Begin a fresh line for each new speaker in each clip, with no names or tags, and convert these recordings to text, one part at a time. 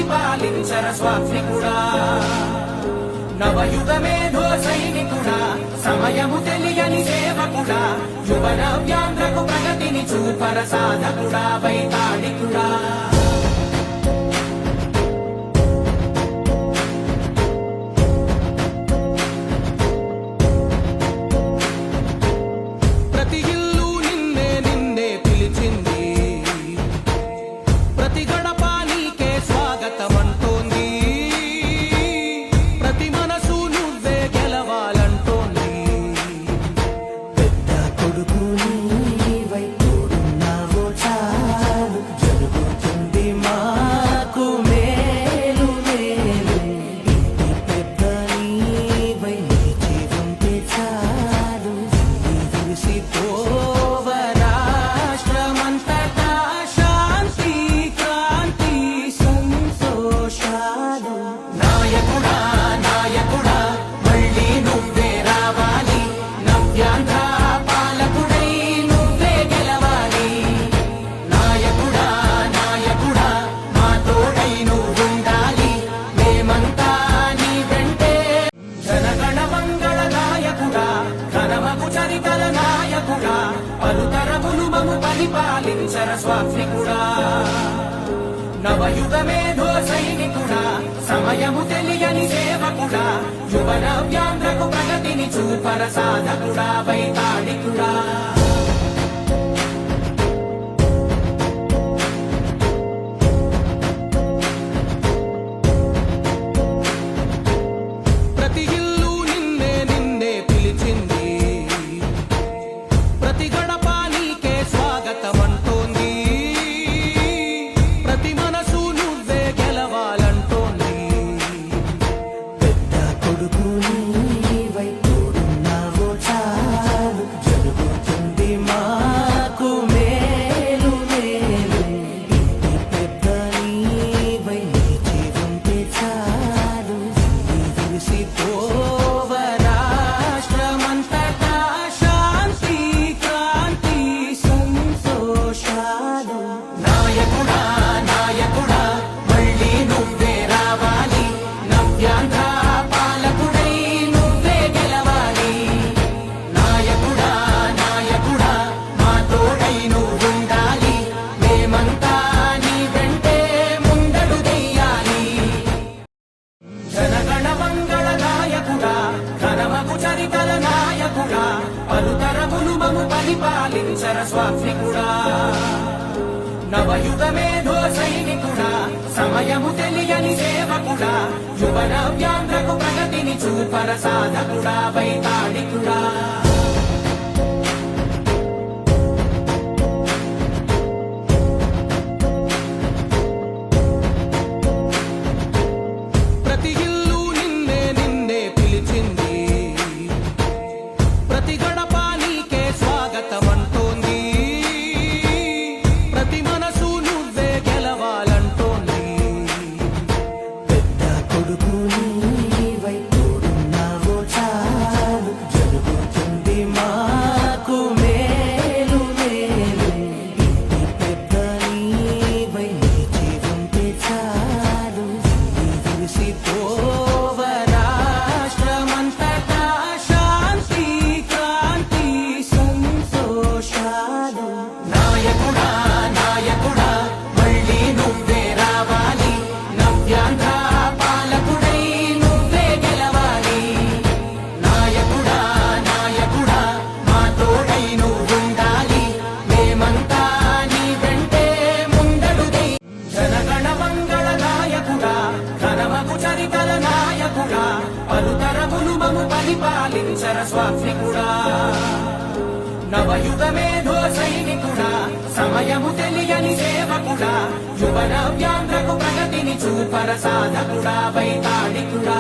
పరిపాలించర స్వాత్మికుడా నవయుగమేధో సైనికుడా సమయము తెలియని సేవకుడా యువన వ్యాంధ్రకు ప్రగతిని చూపర సాధకుడా వైతాళికుడా పరిపాలించర స్వాత్మికుడా నవయుగమేధో సైనికుడా సమయము తెలియని సేవకుడా యువన వ్యాంధ్రకు ప్రగతిని చూపర సాధకుడా వైతాళికుడా పరిపాలించర స్వాత్మికుడా నవయుగమేధో సైనికుడా సమయము తెలియని సేవకుడా యువన వ్యాంధ్రకు ప్రగతిని చూపర సాధకుడా వైతాళికుడా పరిపాలించర స్వాత్మికుడా నవయుగమేధో సైనికుడా సమయము తెలియని సేవకుడా యువన వ్యాంధ్రకు ప్రగతిని చూపర సాధకుడా వైతాళికుడా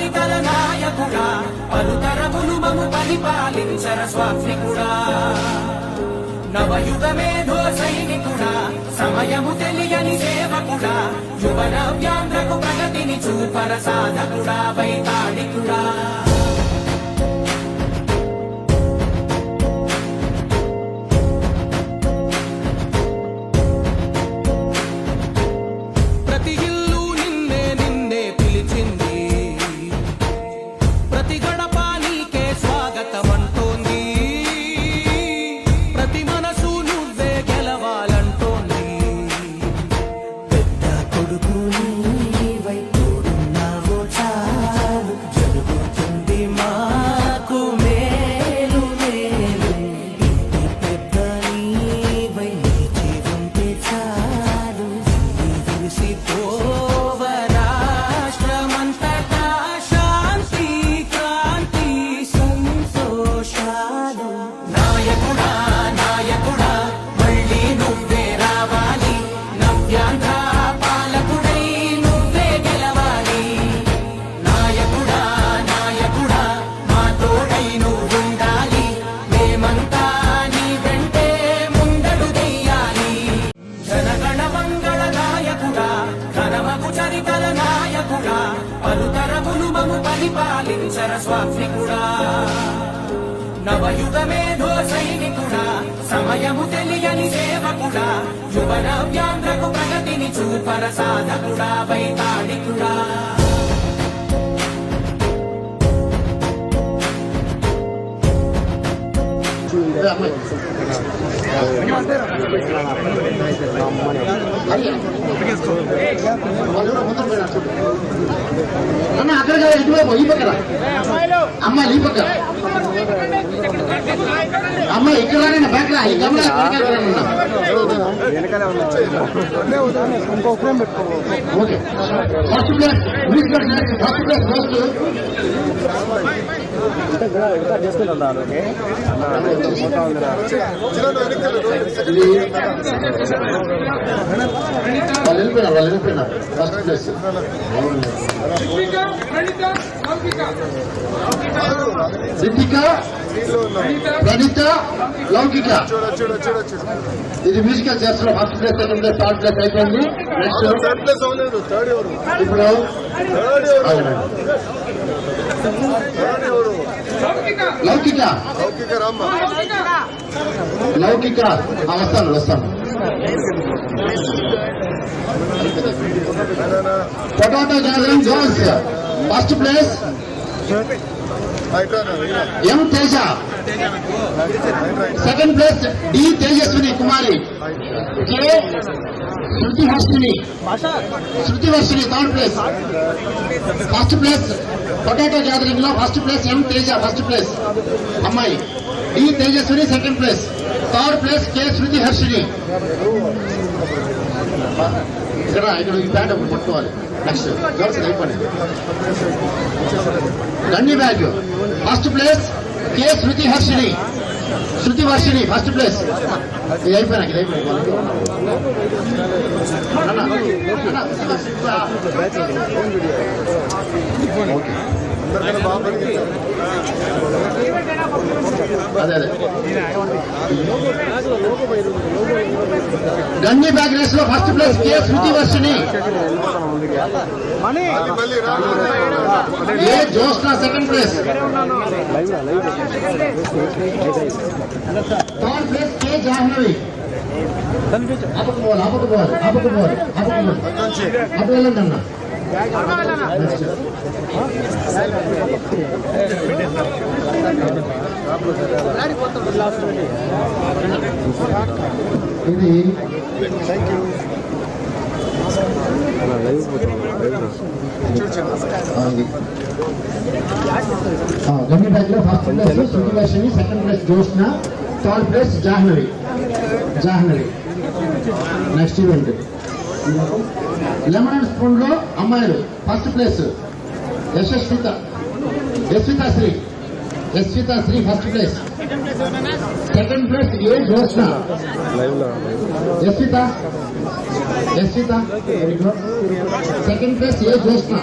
చరితల నాయకుడా పలుతరములు మము పరిపాలించర స్వాత్మికుడా నవయుగ మేధో సైనికుడా సమయము తెలియని సేవకుడా యువన వ్యాంధ్రకు ప్రగతిని చూపర సాధకుడా వైతాళికుడా ప్రతి ఇల్లు నిన్నే నిన్నే పిలిచింది ప్రతి గడప నీకే స్వాగతం అంటోంది ప్రతి మనసు నువ్వే గెలవాలంటోంది
పెద్ద కొడుకు నీవై తోడున్నావో చాలు జరుగుతుంది మాకు మేలు మేలు ఇంటి పెద్ద నీవై నిలిచి ఉంటే చాలు
విరిసిపోవ రాష్ట్రమంతటా శాంతి క్రాంతి
సంతోషాలు
నాయకుడా నాయకుడా మళ్ళీ నువ్వే రావాలి నవ్యాంధ్ర పాలకుడై నువ్వే గెలవాలి నాయకుడా నాయకుడా మా తోడై నువ్వుండాలి మేమంతా నీ వెంటే ముందడు వెయ్యాలి జనగణ మంగళ నాయకుడా ఘనమగు చరితల నాయకుడా పలుతరములు మము పరిపాలించర స్వాత్మికుడా నవయుగ మేధో సైనికుడా సమయము తెలియని సేవకుడా యువన వ్యాంధ్రకు ప్రగతిని చూపర సాధకుడా వైతాళికుడా
అన్న అక్కడ ఇటువైపు ఈ పక్కన అమ్మాయి ఈ పక్కన అమ్మాయి ఇక్కడ బ్యాక్ రా ఈ గమలా okay first place first place first వాళ్ళు వెళ్ళిపోయినారు ఫస్ట్ ప్లేస్ రితిక ప్రణీత లౌకిక ఇది మ్యూజికల్ చైర్స్ లో first place second place third place అయిపోయింది నెక్స్ట్ ఇప్పుడు లౌకిక లౌకిక వస్తాను వస్తాను potato gathering girls first place M Teja second place D Tejaswini Kumari K Shruthivarshini third place first place potato gathering లో first place M Teja first place అమ్మాయి D Tejaswini second place third place కే శృతిహర్షిని ఇక్కడ ఈ bat ఒకటి పట్టుకోవాలి నెక్స్ట్ గర్ల్స్ అయిపోయింది gunny bag first place K Shruthivarshini first place ఇది అయిపోయినా ఇది అయిపోయింది ఓకే అదే అదే గండి బ్యాగ్ రేస్ లో first place K Shruthivarshini A Joshna second place third place K Jahnavi అప్పకపోవాలి అప్పుడు వెళ్ళండి అన్న ఇది గండి బ్యాగ్ లో first place Shruthivarshini second place Joshna third place Jahnavi next event lemon and spoon లో అమ్మాయిలు first place Yashwitha Sri first place second place A Joshna Yashwitha second place A Joshna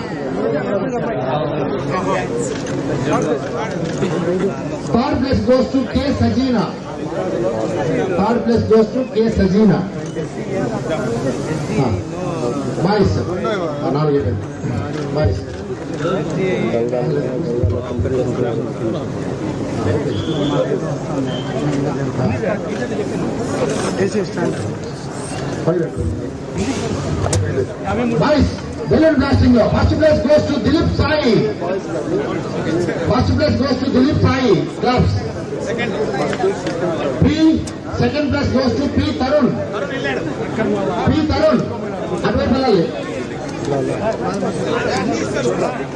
Third place goes to K. Sajina. Third place goes to K. Sajina. Boys. Boys. Boys, balloon blasting. First place goes to Dilip Sai. First place goes to Dilip Sai. Clubs. Second place goes to P. Tarun. P. Tarun. Advance వెళ్ళాలి.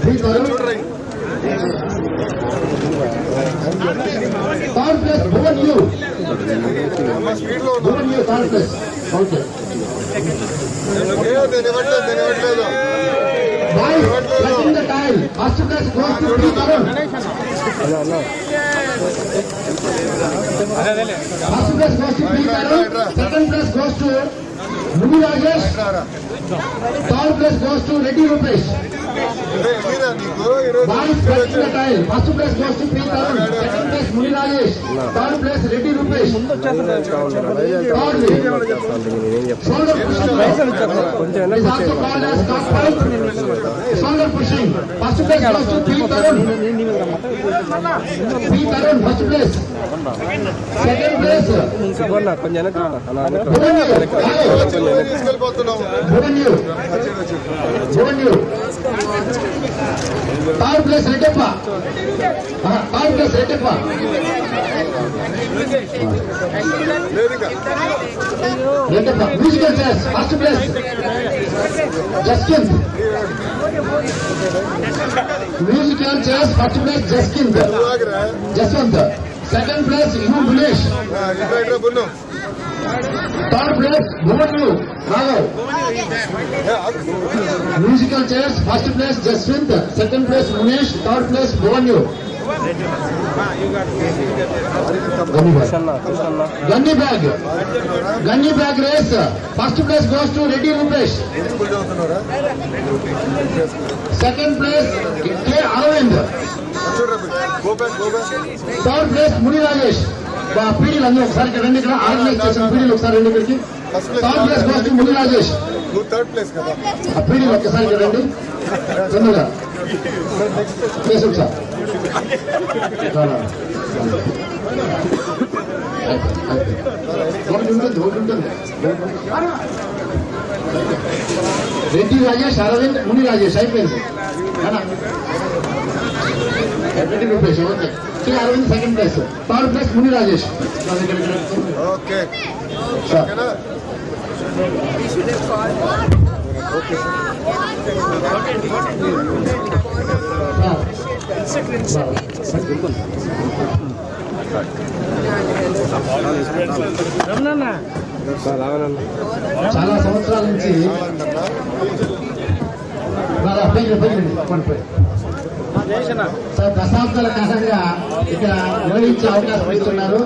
P. Tarun. Third place Bhuvan U. Bhuvan U third place. Okay. Boys, setting the tile. First place goes to P. Tarun. First place goes to P. Tarun. Second place goes to Muni Rajesh. Third place goes to Reddy Rupesh. Boys, setting the tile. First place goes to P. Tarun. Second place Muni Rajesh. Third place Reddy Rupesh. Thirdly, shoulder pushing is also called as cockfight. Shoulder pushing. First place goes to P. Tarun. P. Tarun, first place. Second place. Bhuvan U. Third place Reddappa. Third place Reddappa. Reddappa. Musical chairs. First place Jaskin. Musical chairs. First place Jaskin. Jaswant. Second place U. Bunesh. Third place Bhuvan U. Raghav. Musical chairs. First place Jaswant. Second place Munesh. Third place Bhuvan U. Gunny bag. Gunny bag race. First place goes to Reddy Rupesh. Second place K. Aravind. Third place Muni Rajesh. పీడీలు అందరూ ఒకసారి రండి, ఇక్కడ organise చేసిన పీడీలు ఒకసారి రండి ఇక్కడికి. Third place goes to ముని రాజేష్. ఆ పీడీలు ఒక్కసారి రండి తొందరగా చేసాం సార్. ఒకటి ఉంటుంది. రెడ్డి రాజేష్, అరవింద్, ముని రాజేష్ అయిపోయింది. Reddy Rupesh okay. Aravind second place. Third place Muni Rajesh.
Okay
చాలా సంవత్సరాల నుంచి దశాబ్దాల కాలంగా ఇక్కడ నిర్వహించే అవకాశం ఇస్తున్నారు.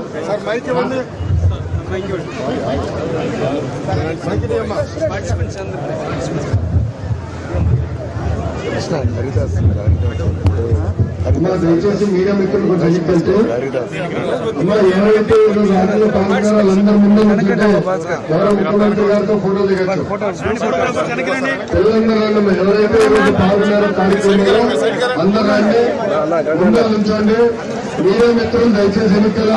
దయచేసి మీడియా మిత్రులు కొంచెం చెప్పంటే ఎవరైతే రాజకీయ పాల్గొనాలందరి ముందు ఉంటుంటే గౌరవ ముఖ్యమంత్రి గారితో ఫోటో దిగచ్చు. తెలంగాణలో ఎవరైతే ఈరోజు పాల్గొన్నారో కార్యక్రమంలో అందరూ రండి, ముందర నుంచోండి. మీడియా మిత్రులు దయచేసి ఎన్నికల్లో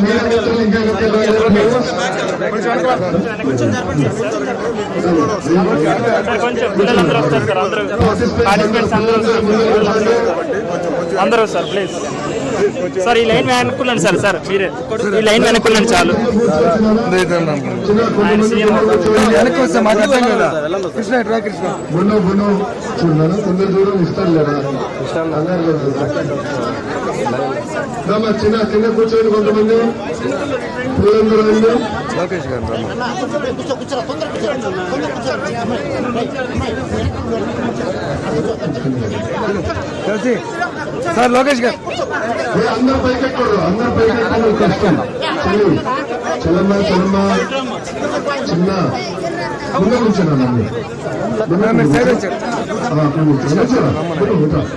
మీడియా మిత్రులు ఇంకా
అందరూ సార్ ప్లీజ్ సార్ ఈ లైన్ వెనుక్కున్నాను సార్. సార్ మీరే ఈ లైన్ వెనుక్కున్నాను చాలు.
కొందరు దూరం ఇస్తాను లేదా చిన్న చిన్న కూర్చొని కొంతమంది లోకేష్ గారు సార్ లోకేష్ గారు అందరూ పైకెక్కరు, అందరూ పైకెక్కరు కష్టం. చలమ్మా చలమ్మా చిన్న ముందు కూర్చోనా నన్ను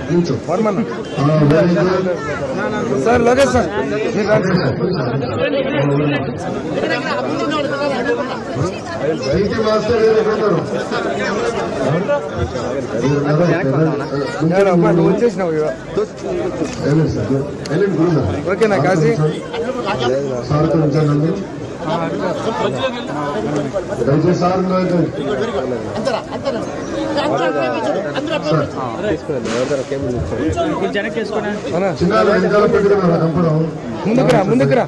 కూర్చో
సార్ లోకేష్ సార్
రైతు మాస్టర్
నువ్వు వచ్చేసినావు ఓకేనా కాశీ
సార్ దయచేసి సార్ చిన్న వెనకాల పెట్టుకున్నా కంపడం
ముందుకురా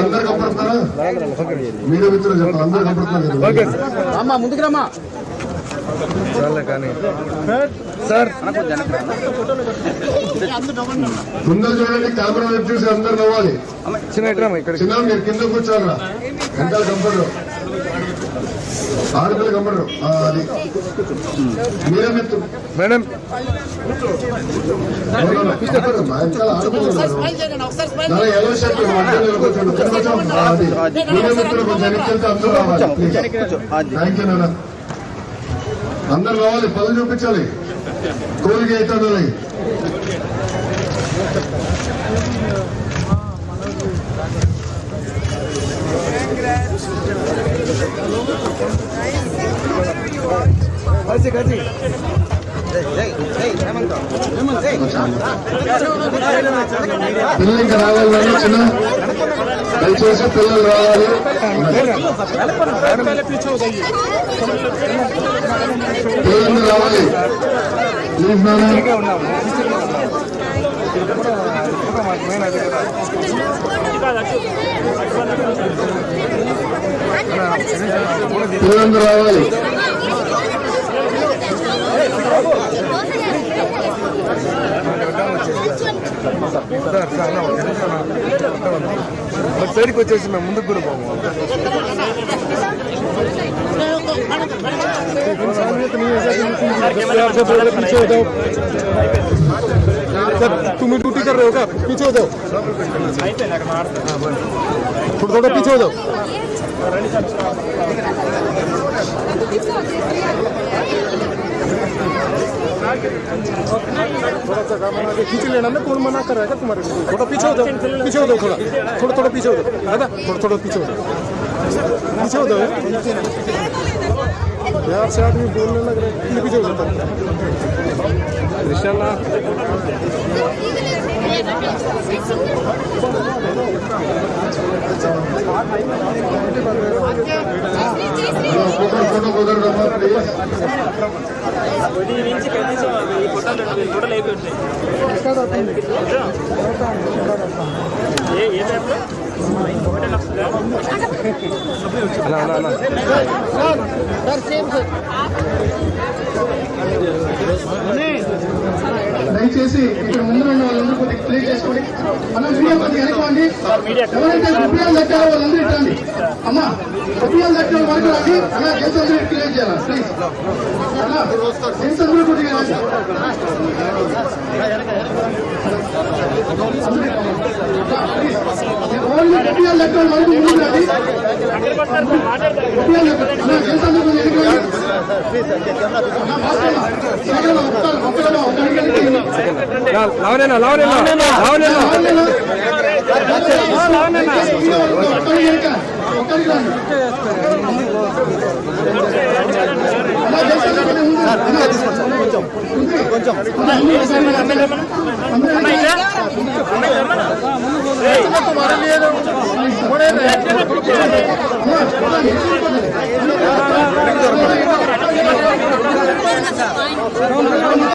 అందరు కంపడుతున్నారా మీడియా మిత్రులు చెప్తాను అందరు కంపడుతున్నారు
ముందుకు రామా చాలే కానీ సార్
ముందర చూడండి కెమెరా వైపు చూసి అందరు నవ్వాలి
చిన్న ఇక్కడ
చిన్న మీరు కింద కూర్చోరా వెనకాల కంపడరు ఆడపిల్ల కంపడరు అది మీరే మిత్రులు
మేడం
ఎల్లో షర్ట్ మీరే మిత్రులు కొంచెం వెనక్కి అందరూ రావాలి థ్యాంక్ యూ నాన్న అందరు రావాలి పనులు చూపించాలి కోరిక అవుతుంది పిల్లలు ఇంకా రావాలి చిన్న దయచేసి పిల్లలు రావాలి పిల్లలు రావాలి ప్లీజ్ నాన్న పిల్లలు రావాలి
సైడ్కి వచ్చేసి మేము ముందుకు కూడా పోము
तुम्ही ड्यूटी कर रहे हो क्या पीछे हो जाओ थोड़ा पीछे हो जाओ थोड़ा सा काम खींच लेना ना कौन मना कर रहा है तुम्हारे थोड़ा पीछे हो जाओ थोड़ा पीछे हो जाओ दादा थोड़ा पीछे हो जाओ यार से आदमी बोलने लग रहे हैं पीछे हो जाता దయచేసి ఇక్కడ ముందు ఉన్న వాళ్ళందరూ కొద్దిగా క్లియర్ చేసుకోండి అన్న మీడియా కొద్దిగా వెనకండి ఎవరైతే రూపాయలు కట్టారో వాళ్ళందరూ ఇట్టండి అమ్మా రూపాయలు కట్టిన వరకు రండి అన్న జెంట్స్ అందరూ క్లియర్ చేయాలి ప్లీజ్ అన్న జెంట్స్ అందరూ కొద్దిగా ఓన్లీ రూపాయలు కట్టిన వరకు ముందు రండి రూపాయలు అన్న జెంట్స్ అందరూ కొద్దిగా కొంచెం